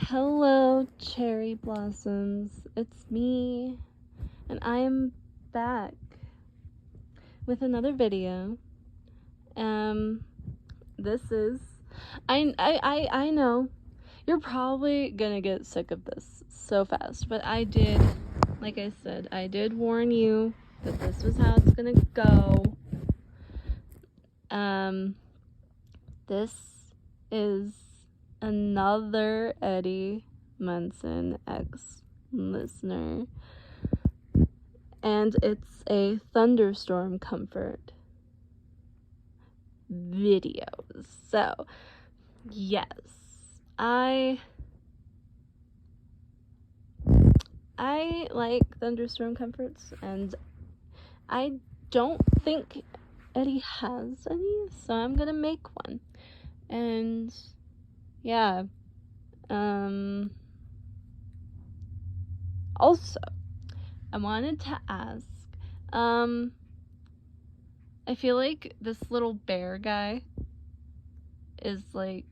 Hello, cherry blossoms. It's me, and I am back with another video. This is I know you're probably gonna get sick of this so fast, but like I said, I did warn you that this was how it's gonna go. This is another Eddie Munson ex-listener, and it's a Thunderstorm comfort video. So yes, I like Thunderstorm comforts, and I don't think Eddie has any, so I'm gonna make one. And yeah, also I wanted to ask, I feel like this little bear guy is like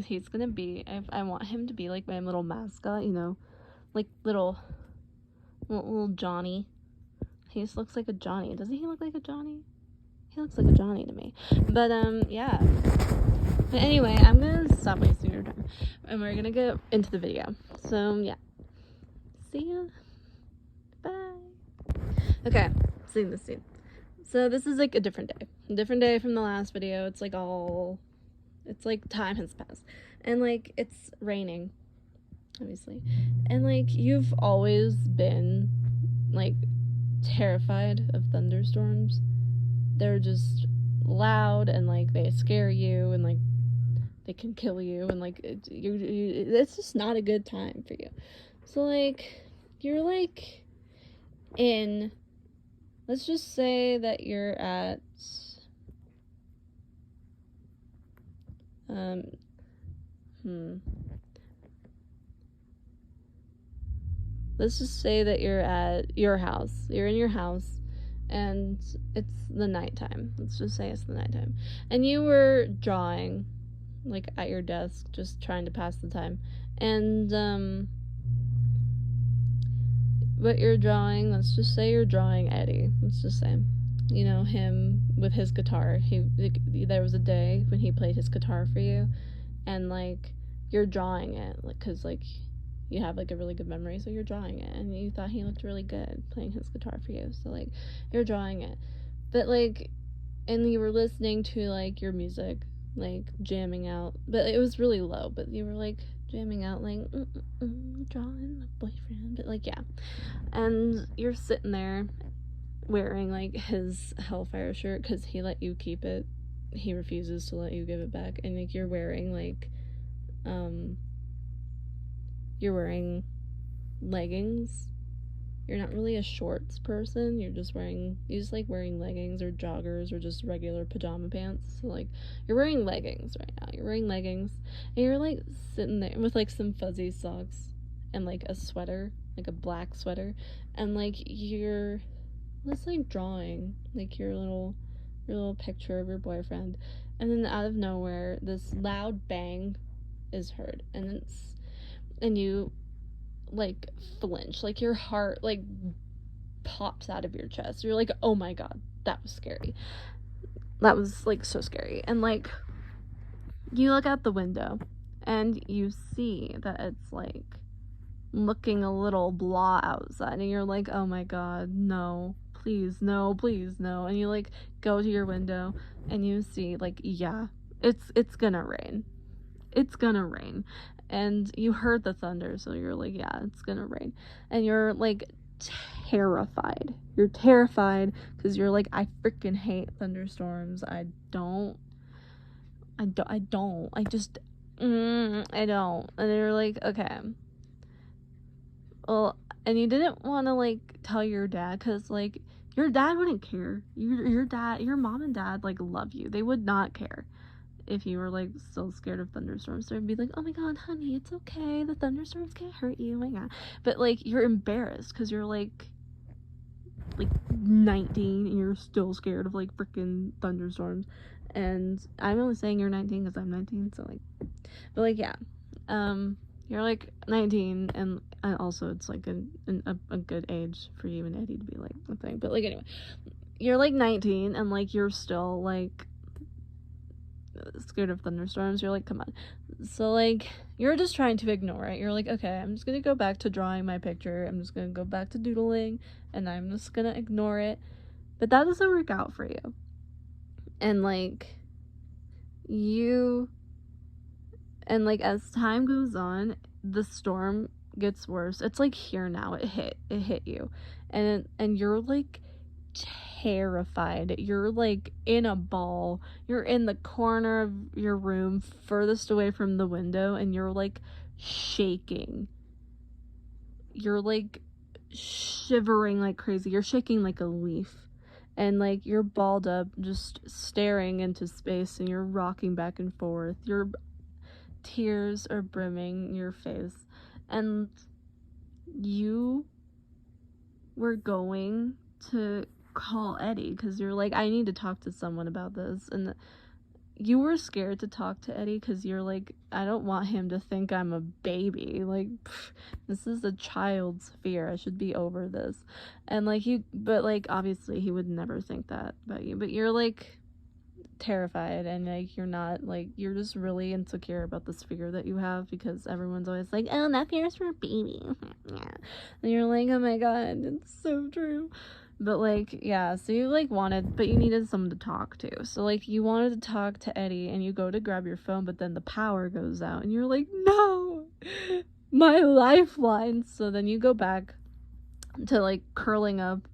he's gonna be, I want him to be like my little mascot, you know, like little Johnny. He just looks like a Johnny. Doesn't he look like a Johnny? He looks like a Johnny to me. But yeah. But anyway, I'm gonna stop wasting your time, and we're gonna get into the video. So yeah, see ya. Bye. Okay, seeing this scene. So this is like a different day from the last video. It's like time has passed, and like it's raining, obviously, and like you've always been like terrified of thunderstorms. They're just loud, and like they scare you, and like they can kill you, and like it's just not a good time for you. So like you're like in, let's just say that you're at let's just say that you're at your house. You're in your house, and it's the nighttime. Let's just say it's the nighttime, and you were drawing like at your desk, just trying to pass the time. And what you're drawing, let's just say you're drawing Eddie. Let's just say, you know, him with his guitar. There was a day when he played his guitar for you, and like you're drawing it, like, cause like you have like a really good memory, so you're drawing it, and you thought he looked really good playing his guitar for you, so like you're drawing it. But like, and you were listening to like your music, like jamming out, but it was really low, but you were like jamming out, like drawing my boyfriend. But like, yeah, and you're sitting there wearing like his Hellfire shirt, because he let you keep it, he refuses to let you give it back, and like you're wearing like you're wearing leggings. You're not really a shorts person. You just like wearing leggings or joggers or just regular pajama pants. So like you're wearing leggings right now. You're wearing leggings, and you're like sitting there with like some fuzzy socks and like a sweater, like a black sweater, and like you're just like drawing like your little picture of your boyfriend. And then out of nowhere, this loud bang is heard, and you like flinch, like your heart like pops out of your chest. You're like, oh my god, that was scary. That was like so scary. And like you look out the window, and you see that it's like looking a little blah outside, and you're like, oh my god, no, please no, please no. And you like go to your window, and you see like, yeah, it's gonna rain. It's gonna rain. And you heard the thunder, so you're like, yeah, it's gonna rain. And you're like terrified. You're terrified because you're like, I freaking hate thunderstorms. I don't. And you're like, okay. Well, and you didn't want to like tell your dad, because like your dad wouldn't care. Your mom and dad like love you. They would not care if you were like still scared of thunderstorms. They'd be like, oh my god, honey, it's okay, the thunderstorms can't hurt you, oh my god. But like you're embarrassed because you're like 19 and you're still scared of like freaking thunderstorms. And I'm only saying you're 19 because I'm 19, so like, but like, yeah. You're like 19, and also it's like a good age for you and Eddie to be like a thing. But like anyway, you're like 19, and like you're still like scared of thunderstorms. You're like, come on. So like you're just trying to ignore it. You're like, okay, I'm just gonna go back to drawing my picture. I'm just gonna go back to doodling, and I'm just gonna ignore it. But that doesn't work out for you. And like as time goes on, the storm gets worse. It's like here now. It hit you, and you're like terrified. You're like in a ball. You're in the corner of your room, furthest away from the window, and you're like shaking. You're like shivering like crazy. You're shaking like a leaf. And like you're balled up, just staring into space, and you're rocking back and forth. Your tears are brimming your face, and you were going to call Eddie because you're like, I need to talk to someone about this. And you were scared to talk to Eddie because you're like, I don't want him to think I'm a baby. Like, this is a child's fear. I should be over this. And like but like obviously he would never think that about you. But you're like terrified, and like you're not, like, you're just really insecure about this fear that you have because everyone's always like, oh, that fear is for a baby. Yeah. And you're like, oh my god, it's so true. But like, yeah, so you like wanted, but you needed someone to talk to. So like you wanted to talk to Eddie, and you go to grab your phone, but then the power goes out, and you're like, no, my lifeline. So then you go back to like curling up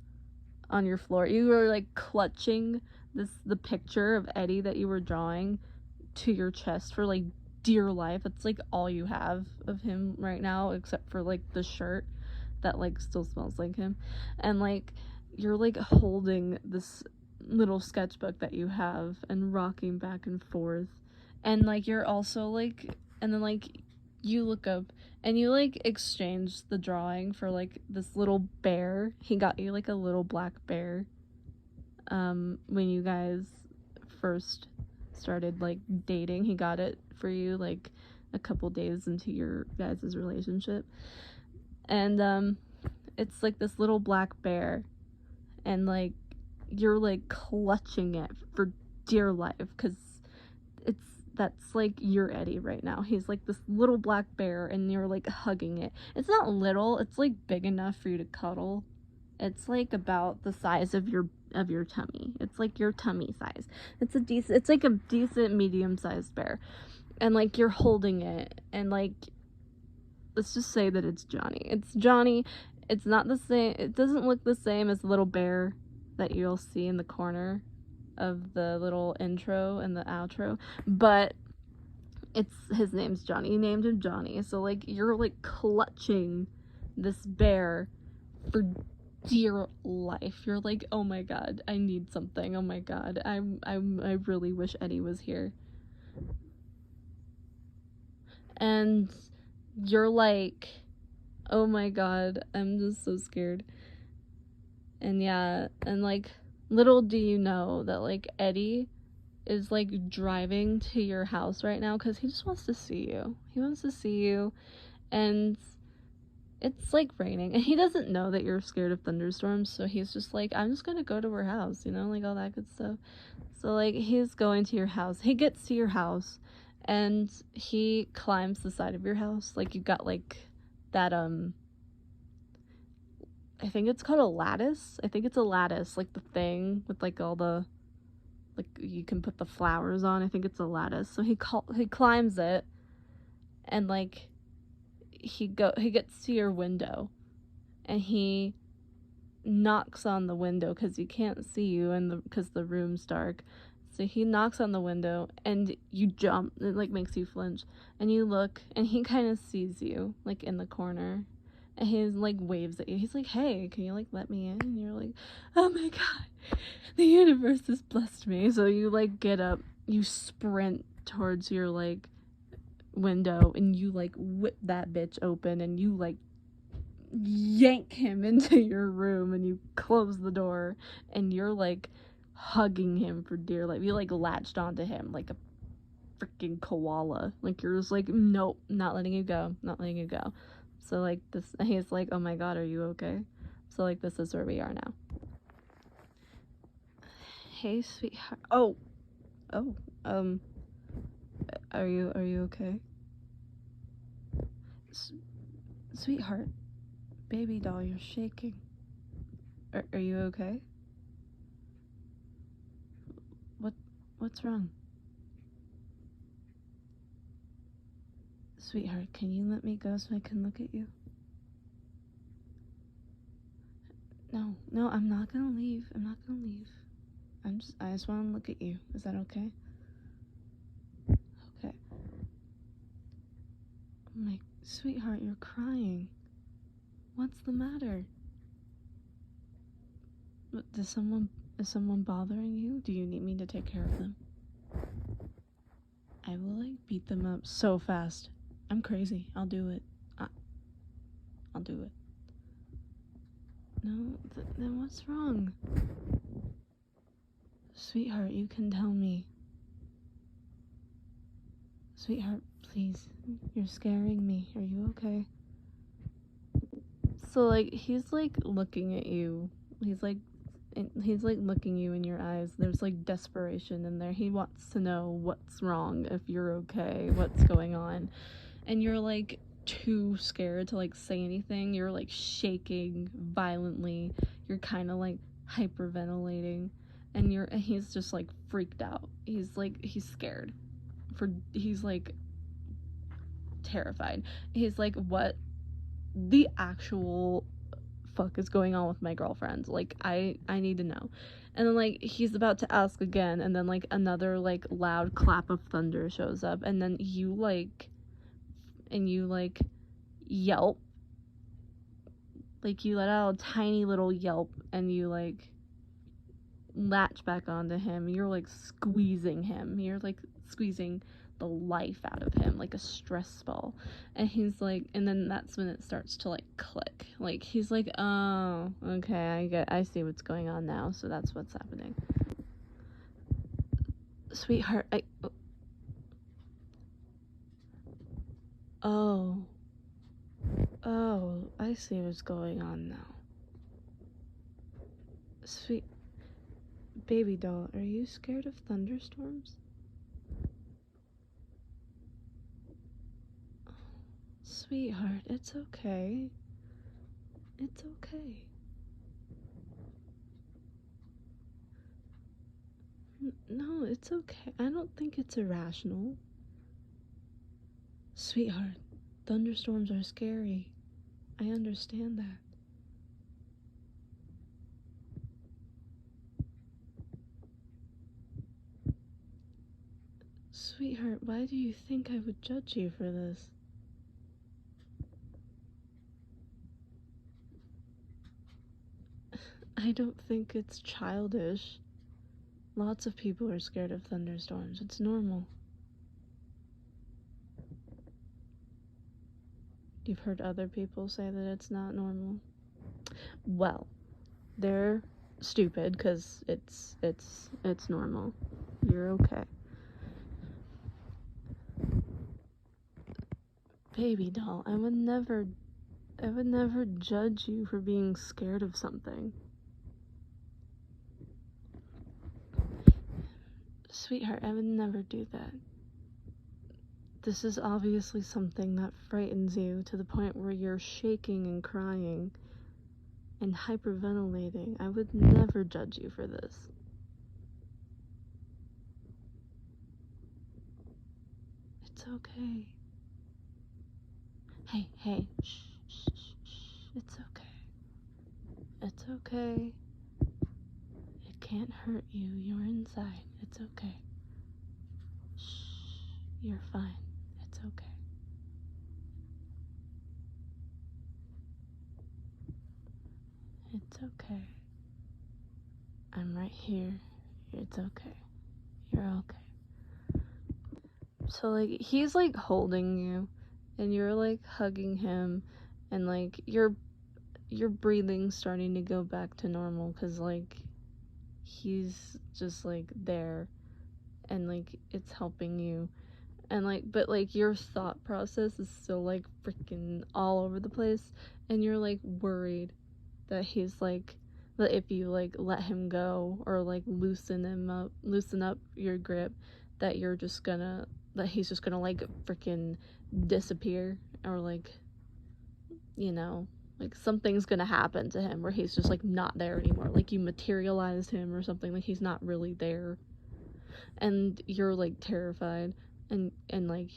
on your floor. You were like clutching the picture of Eddie that you were drawing to your chest for like dear life. It's like all you have of him right now, except for like the shirt that like still smells like him. And like you're like holding this little sketchbook that you have and rocking back and forth. And like you're also like, and then like you look up and you like exchange the drawing for like this little bear. He got you like a little black bear when you guys first started like dating. He got it for you like a couple days into your guys' relationship. And it's like this little black bear, and like you're like clutching it for dear life because that's like your Eddie right now. He's like this little black bear, and you're like hugging it. It's not little, it's like big enough for you to cuddle. It's like about the size of your tummy. It's like your tummy size. It's like a decent medium-sized bear. And like you're holding it, and like let's just say that it's Johnny. It's Johnny. It's not the same. It doesn't look the same as the little bear that you'll see in the corner of the little intro and the outro, but his name's Johnny. You named him Johnny. So like you're like clutching this bear for dear life. You're like, oh my god, I need something. Oh my god, I really wish Eddie was here. And you're like, oh my god, I'm just so scared. And yeah, and like little do you know that like Eddie is like driving to your house right now because he just wants to see you. He wants to see you, and it's like raining, and he doesn't know that you're scared of thunderstorms, so he's just like, I'm just gonna go to her house, you know, like all that good stuff. So like he's going to your house. He gets to your house, and he climbs the side of your house. Like you got like that I think it's called a lattice. I think it's a lattice, like the thing with like all the, like you can put the flowers on. I think it's a lattice. So he climbs it, and like he gets to your window, and he knocks on the window because he can't see you, and because the room's dark. So he knocks on the window, and you jump. It like makes you flinch, and you look, and he kind of sees you like in the corner. And he like waves at you. He's like, hey, can you like let me in? And you're like, oh my god, the universe has blessed me. So you like get up, you sprint towards your like window, and you like whip that bitch open, and you like yank him into your room, and you close the door, and you're like hugging him for dear life. You like latched onto him like a freaking koala. Like, you're just like, nope, not letting you go, not letting you go. So, like, he's like, oh my god, are you okay? So, like, this is where we are now. Hey, sweetheart. Oh, are you okay? Sweetheart, baby doll, you're shaking. Are you okay? What's wrong? Sweetheart, can you let me go so I can look at you? No, I'm not gonna leave. I'm not gonna leave. I just wanna look at you. Is that okay? Okay. My sweetheart, you're crying. What's the matter? Is someone bothering you? Do you need me to take care of them? I will, like, beat them up so fast. I'm crazy. I'll do it. I'll do it. No, then what's wrong? Sweetheart, you can tell me. Sweetheart, please. You're scaring me. Are you okay? So, like, he's, like, looking at you. He's like looking you in your eyes. There's, like, desperation in there. He wants to know what's wrong, if you're okay, what's going on. And you're, like, too scared to, like, say anything. You're, like, shaking violently. You're kind of, like, hyperventilating. And he's just, like, freaked out. He's scared. He's, like, terrified. He's like, what the actual fuck is going on with my girlfriend? Like, I need to know. And then, like, he's about to ask again, and then, like, another, like, loud clap of thunder shows up, and then you yelp. Like, you let out a tiny little yelp, and you, like, latch back onto him. You're, like, squeezing him. You're, like, squeezing the life out of him like a stress ball. And he's like, and then that's when it starts to, like, click. Like, he's like, oh, okay, I see what's going on now. So that's what's happening. Sweetheart, oh, I see what's going on now. Sweet baby doll, are you scared of thunderstorms? Sweetheart, it's okay. It's okay. No, it's okay. I don't think it's irrational. Sweetheart, thunderstorms are scary. I understand that. Sweetheart, why do you think I would judge you for this? I don't think it's childish. Lots of people are scared of thunderstorms. It's normal. You've heard other people say that it's not normal? Well, they're stupid because it's normal. You're okay. Baby doll, I would never judge you for being scared of something. Sweetheart, I would never do that. This is obviously something that frightens you to the point where you're shaking and crying and hyperventilating. I would never judge you for this. It's okay. Hey, shh. It's okay. It's okay. It can't hurt you. You're inside. It's okay. Shh. You're fine. It's okay. It's okay. I'm right here. It's okay. You're okay. So, like, he's, like, holding you, and you're, like, hugging him, and, like, your breathing starting to go back to normal, because, like, he's just, like, there, and, like, it's helping you. And like, but like your thought process is still like freaking all over the place, and you're like worried that he's like, that if you like let him go or like loosen up your grip, that you're just gonna, that he's just gonna like freaking disappear, or like, you know, like something's gonna happen to him where he's just like not there anymore, like you materialized him or something, like he's not really there, and you're like terrified, and like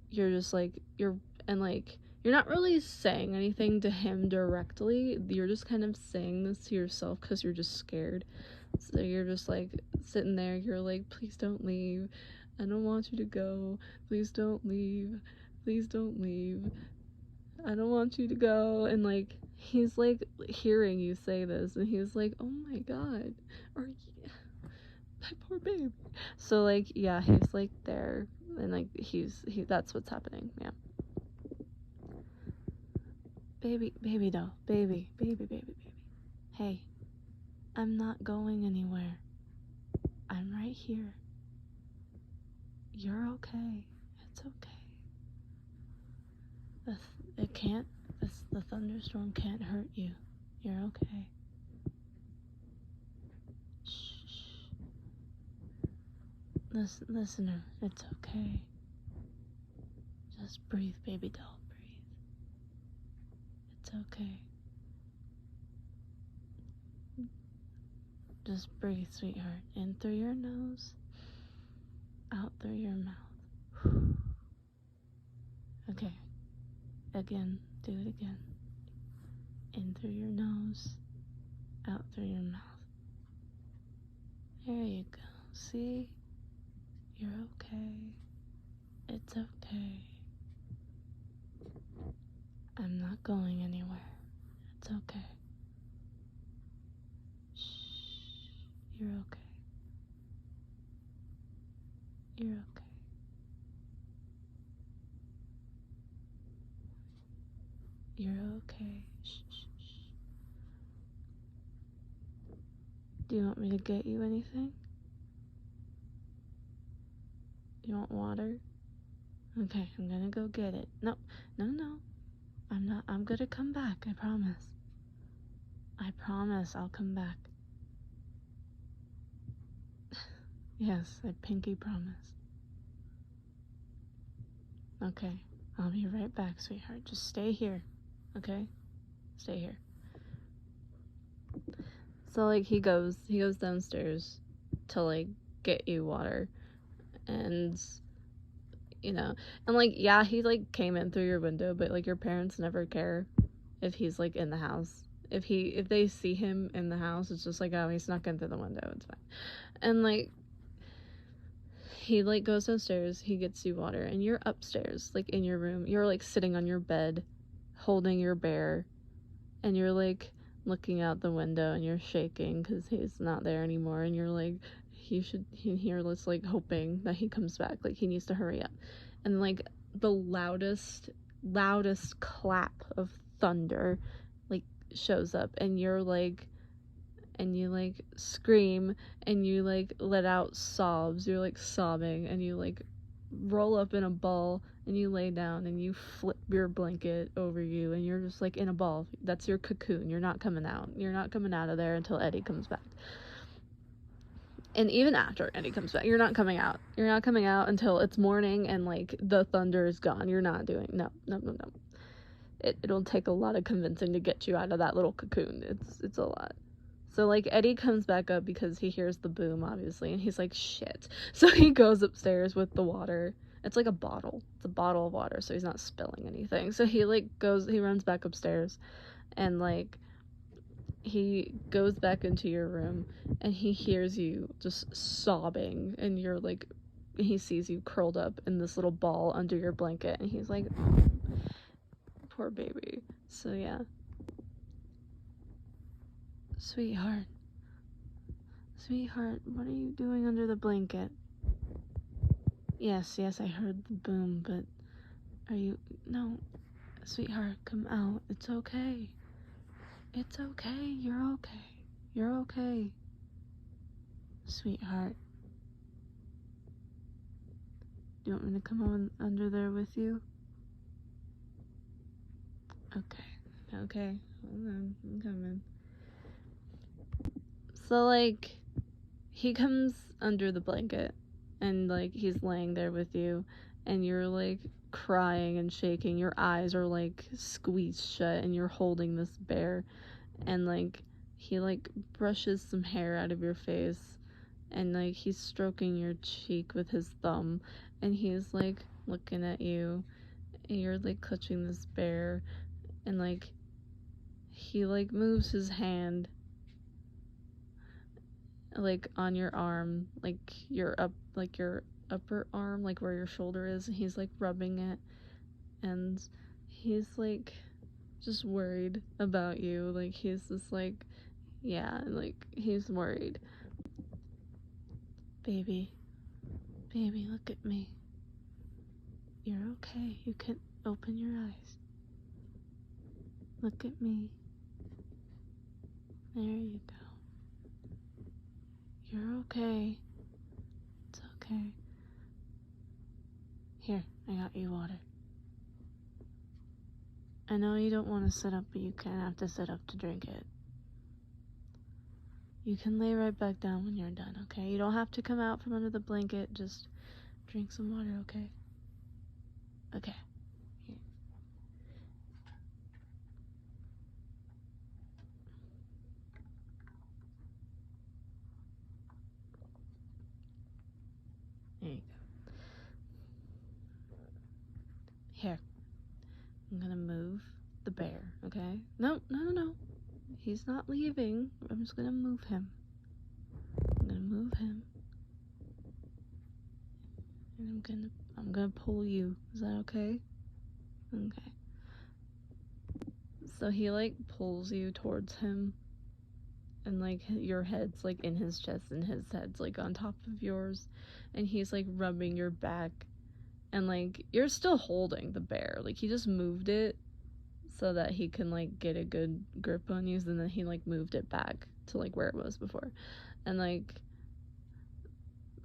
you're just like you're not really saying anything to him directly, you're just kind of saying this to yourself because you're just scared. So you're just like sitting there, you're like, please don't leave, I don't want you to go, please don't leave, please don't leave, I don't want you to go. And like he's like hearing you say this, and he's like, oh my god, are you, my poor baby. So like, yeah, he's like there, and like he that's what's happening. Yeah. Baby doll, baby. Hey, I'm not going anywhere, I'm right here, you're okay, it's okay. The thunderstorm can't hurt you, you're okay. Shh. Listener, it's okay. Just breathe, baby doll, breathe. It's okay. Just breathe, sweetheart. In through your nose, out through your mouth. Okay. Again, do it again. In through your nose, out through your mouth. There you go. See? You're okay. It's okay. I'm not going anywhere. It's okay. Shh. You're okay. You're okay. You're okay. Shh, shh, shh. Do you want me to get you anything? You want water? Okay, I'm gonna go get it. No. I'm gonna come back, I promise. I promise I'll come back. Yes, I pinky promise. Okay, I'll be right back, sweetheart. Just stay here, okay? Stay here. So like he goes downstairs to like get you water, and and like, yeah, he like came in through your window, but like your parents never care if he's like in the house. If they see him in the house, it's just like, oh, he snuck in through the window, it's fine. And like he like goes downstairs, he gets you water, and you're upstairs, like in your room. You're like sitting on your bed, holding your bear, and you're like looking out the window, and you're shaking because he's not there anymore, and you're like, you're just like hoping that he comes back, like he needs to hurry up. And like the loudest clap of thunder like shows up, and you're like, and you like scream, and you like let out sobs, you're like sobbing, and you like roll up in a ball, and you lay down, and you flip your blanket over you, and you're just like in a ball. That's your cocoon. You're not coming out of there until Eddie comes back. And even after Eddie comes back, you're not coming out until it's morning and like the thunder is gone. You're not doing, no. It'll take a lot of convincing to get you out of that little cocoon. It's a lot. So like Eddie comes back up because he hears the boom, obviously, and he's like, shit. So he goes upstairs with the water. It's like a bottle. It's a bottle of water, so he's not spilling anything. So he runs back upstairs, and like he goes back into your room, and he hears you just sobbing, and you're like, he sees you curled up in this little ball under your blanket, and he's like, oh, poor baby. So yeah. Sweetheart, what are you doing under the blanket? Yes, I heard the boom, but no, sweetheart, come out. It's okay. It's okay. You're okay. You're okay. Sweetheart. Do you want me to come on under there with you? Okay, hold on, I'm coming. So, like, he comes under the blanket, and, like, he's laying there with you, and you're, like, crying and shaking. Your eyes are, like, squeezed shut, and you're holding this bear, and, like, he, like, brushes some hair out of your face, and, like, he's stroking your cheek with his thumb, and he's, like, looking at you, and you're, like, clutching this bear, and, like, he, like, moves his hand, like, on your arm, like, your upper arm, like, where your shoulder is, and he's, like, rubbing it, and he's, like, just worried about you, like, he's just, like, yeah, like, he's worried. Baby, look at me. You're okay. You can open your eyes. Look at me. There you go. You're okay. It's okay. Here, I got you water. I know you don't want to sit up, but you can't have to sit up to drink it. You can lay right back down when you're done, okay? You don't have to come out from under the blanket. Just drink some water, okay? Okay. Here. There you go. Here. I'm gonna move the bear, okay? No. He's not leaving. I'm just gonna move him. I'm gonna move him. And I'm gonna pull you. Is that okay? Okay. So he, like, pulls you towards him, and, like, your head's, like, in his chest, and his head's, like, on top of yours, and he's, like, rubbing your back, and, like, you're still holding the bear. Like, he just moved it so that he can, like, get a good grip on you, and then he, like, moved it back to, like, where it was before, and, like,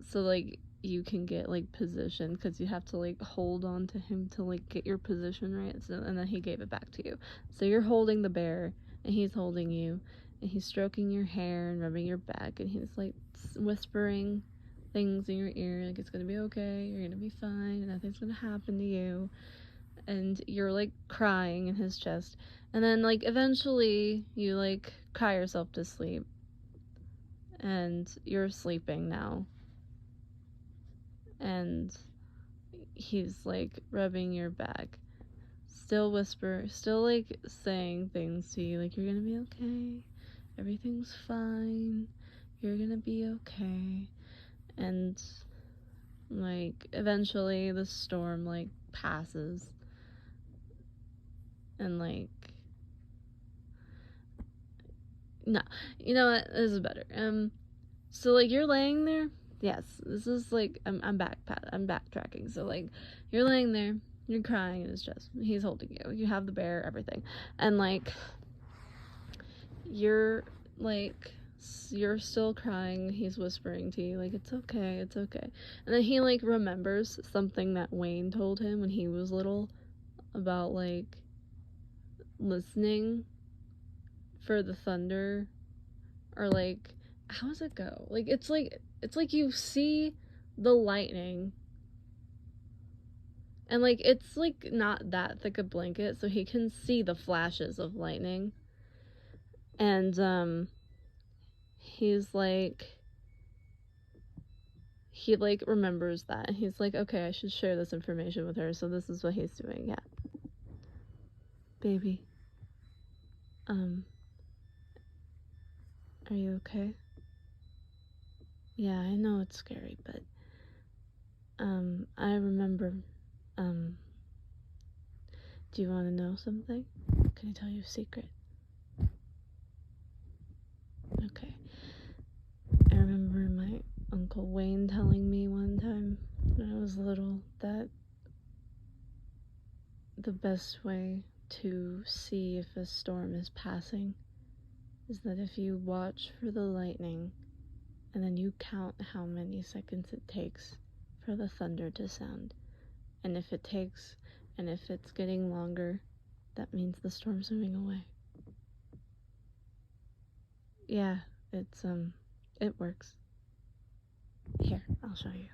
so, like, you can get, like, position, because you have to, like, hold on to him to, like, get your position right, so, and then he gave it back to you. So you're holding the bear, and he's holding you, and he's stroking your hair and rubbing your back, and he's, like, whispering things in your ear, like, it's gonna be okay, you're gonna be fine, nothing's gonna happen to you, and you're, like, crying in his chest, and then, like, eventually you, like, cry yourself to sleep, and you're sleeping now. And he's, like, rubbing your back, still like, saying things to you, like, you're gonna be okay, everything's fine, you're gonna be okay, and, like, eventually the storm, like, passes, and, like, no, you know what, this is better. So, like, you're laying there. Yes, this is, like, I'm backtracking. So, like, you're laying there, you're crying in his chest. He's holding you. You have the bear, everything. And, like, you're still crying. He's whispering to you, like, it's okay. And then he, like, remembers something that Wayne told him when he was little about, like, listening for the thunder, or, like, how does it go? Like, it's like you see the lightning, and, like, it's, like, not that thick a blanket, so he can see the flashes of lightning, and he's, like, he, like, remembers that, and he's like, okay, I should share this information with her, so this is what he's doing. Yeah. Baby, are you okay? Yeah, I know it's scary, but, I remember, do you want to know something? Can I tell you a secret? Okay. I remember my Uncle Wayne telling me one time when I was little that the best way to see if a storm is passing is that if you watch for the lightning and then you count how many seconds it takes for the thunder to sound. And if it takes, and if it's getting longer, that means the storm's moving away. Yeah, it works. Here, I'll show you.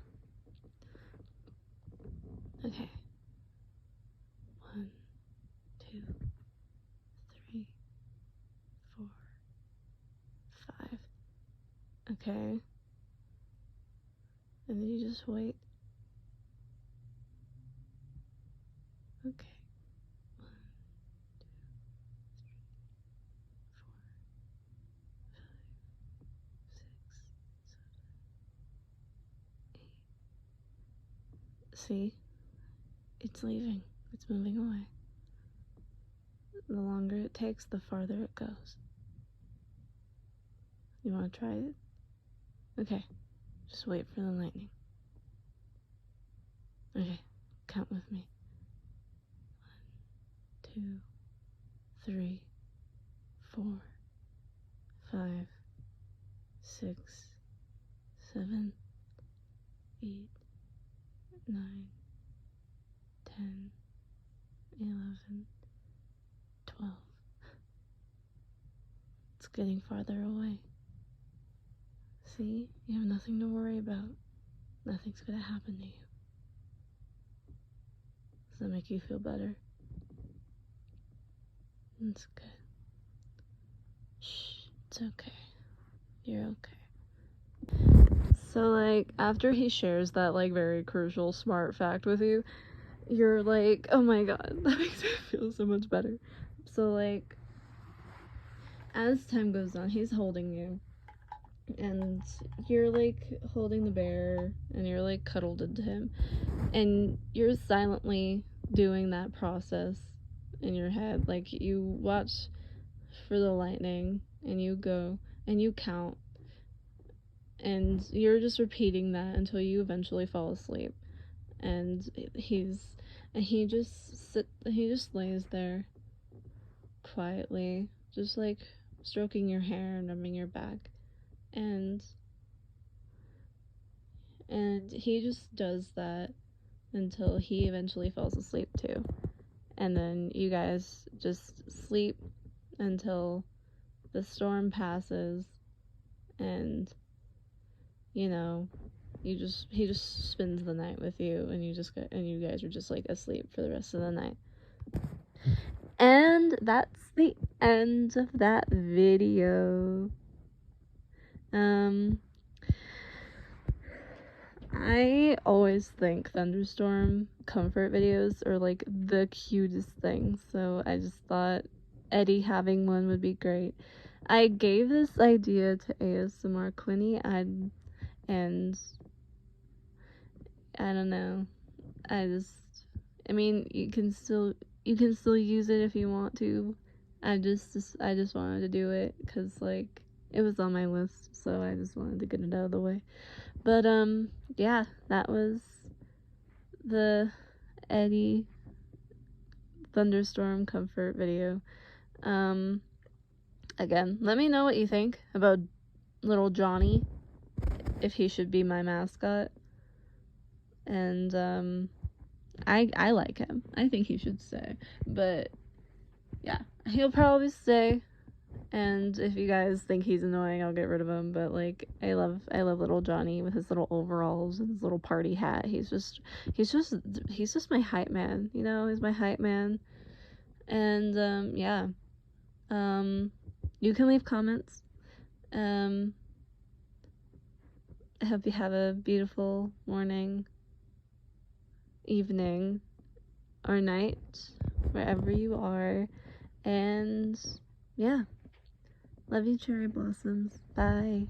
Okay. 1, 2, 3, 4, 5. Okay. And then you just wait. Okay. 1, 2, 3, 4, 5, 6, 7, 8. See? It's leaving. It's moving away. The longer it takes, the farther it goes. You want to try it? Okay. Just wait for the lightning. Okay. Count with me. 1, 2, 3, 4, 5, 6, 7, 8, 9, 10, 11, 12. It's getting farther away. See? You have nothing to worry about. Nothing's gonna happen to you. Does that make you feel better? That's good. Shh, it's okay. You're okay. So, like, after he shares that, like, very crucial smart fact with you, you're like, oh my god, that makes me feel so much better. So, like, as time goes on, he's holding you, and you're, like, holding the bear, and you're, like, cuddled into him, and you're silently doing that process in your head. Like, you watch for the lightning, and you go, and you count, and you're just repeating that until you eventually fall asleep. And he just lays there quietly, just like stroking your hair and rubbing your back, and he just does that until he eventually falls asleep too. And then you guys just sleep until the storm passes, and you know, he just spends the night with you, and you guys are just like asleep for the rest of the night. And that's the end of that video. I always think Thunderstorm comfort videos are like the cutest thing, so I just thought Eddie having one would be great. I gave this idea to ASMR Quinny, and I don't know. I mean, you can still use it if you want to. I just wanted to do it because, like, it was on my list, so I just wanted to get it out of the way. But yeah, that was the Eddie Thunderstorm comfort video. Again, let me know what you think about little Johnny, if he should be my mascot. And I like him. I think he should stay. But yeah, he'll probably stay. And if you guys think he's annoying, I'll get rid of him. But like, I love little Johnny with his little overalls and his little party hat. He's just my hype man. You know, he's my hype man. And yeah. You can leave comments. I hope you have a beautiful morning, evening, or night, wherever you are. And yeah, love you, cherry blossoms. Bye.